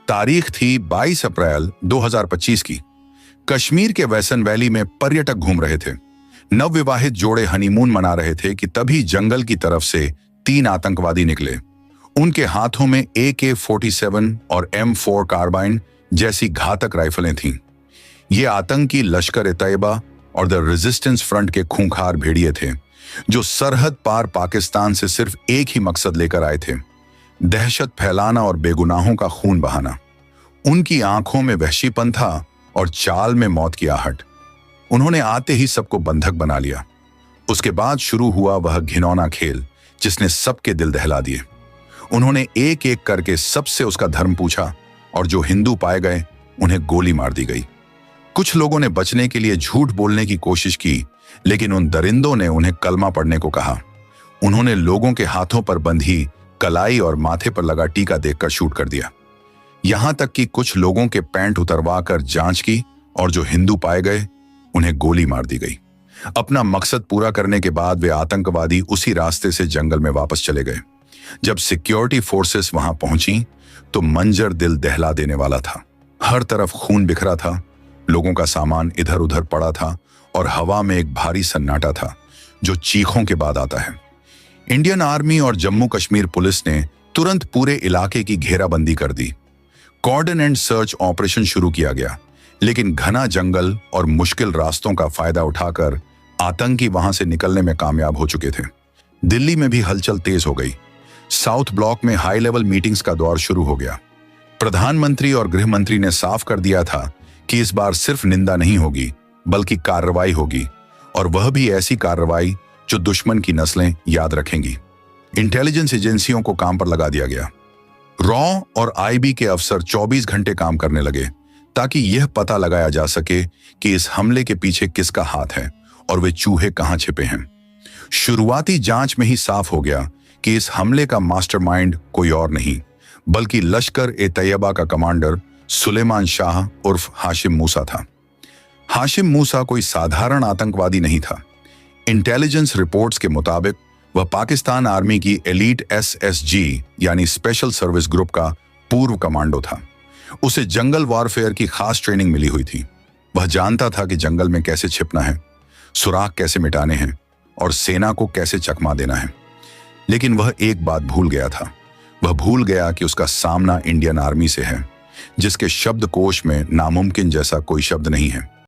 तारीख थी 22 अप्रैल 2025 की। कश्मीर के वैसन वैली में पर्यटक घूम रहे थे। नवविवाहित जोड़े हनीमून मना रहे थे कि तभी जंगल की तरफ से 3 आतंकवादी निकले। उनके हाथों में AK-47 और M4 कार्बाइन जैसी घातक राइफलें थीं। ये आतंकी लश्कर-ए-तैयबा और द रेजिस्टेंस फ्रंट के खूंखार भेड़िए थे, जो सरहद पार पाकिस्तान से सिर्फ एक ही मकसद लेकर आए थे, दहशत फैलाना और बेगुनाहों का खून बहाना। उनकी आंखों में वहशीपन था और चाल में मौत की आहट। उन्होंने आते ही सबको बंधक बना लिया। उसके बाद शुरू हुआ वह घिनौना खेल जिसने सबके दिल दहला दिए। उन्होंने एक एक करके सबसे उसका धर्म पूछा और जो हिंदू पाए गए उन्हें गोली मार दी गई। कुछ लोगों ने बचने के लिए झूठ बोलने की कोशिश की, लेकिन उन दरिंदों ने उन्हें कलमा पढ़ने को कहा। उन्होंने लोगों के हाथों पर बंधी कलाई और माथे पर लगा टीका देखकर शूट कर दिया। यहां तक कि कुछ लोगों के पैंट उतरवा कर जांच की और जो हिंदू पाए गए उन्हें गोली मार दी गई। अपना मकसद पूरा करने के बाद वे आतंकवादी उसी रास्ते से जंगल में वापस चले गए। जब सिक्योरिटी फोर्सेस वहां पहुंची तो मंजर दिल दहला देने वाला था। हर तरफ खून बिखरा था, लोगों का सामान इधर उधर पड़ा था और हवा में एक भारी सन्नाटा था जो चीखों के बाद आता है। इंडियन आर्मी और जम्मू कश्मीर पुलिस ने तुरंत पूरे इलाके की घेराबंदी कर दी। कॉर्डन एंड सर्च ऑपरेशन शुरू किया गया, लेकिन घना जंगल और मुश्किल रास्तों का फायदा उठाकर आतंकी वहां से निकलने में कामयाब हो चुके थे। दिल्ली में भी हलचल तेज हो गई। साउथ ब्लॉक में हाई लेवल मीटिंग्स का दौर शुरू हो गया। प्रधानमंत्री और गृह मंत्री ने साफ कर दिया था कि इस बार सिर्फ निंदा नहीं होगी बल्कि कार्रवाई होगी, और वह भी ऐसी कार्रवाई जो दुश्मन की नस्लें याद रखेंगी। इंटेलिजेंस एजेंसियों को काम पर लगा दिया गया। रॉ और IB के अफसर 24 घंटे काम करने लगे ताकि यह पता लगाया जा सके कि इस हमले के पीछे किसका हाथ है और वे चूहे कहां छिपे हैं। शुरुआती जांच में ही साफ हो गया कि इस हमले का मास्टरमाइंड कोई और नहीं बल्कि लश्कर-ए-तैयबा का कमांडर सुलेमान शाह उर्फ हाशिम मूसा था। हाशिम मूसा कोई साधारण आतंकवादी नहीं था। इंटेलिजेंस रिपोर्ट्स के मुताबिक वह पाकिस्तान आर्मी की एलीट SSG यानी स्पेशल सर्विस ग्रुप का पूर्व कमांडो था। उसे जंगल वॉरफेयर की खास ट्रेनिंग मिली हुई थी। वह जानता था कि जंगल में कैसे छिपना है, सुराग कैसे मिटाने हैं और सेना को कैसे चकमा देना है। लेकिन वह एक बात भूल गया था। वह भूल गया कि उसका सामना इंडियन आर्मी से है, जिसके शब्दकोश में नामुमकिन जैसा कोई शब्द नहीं है।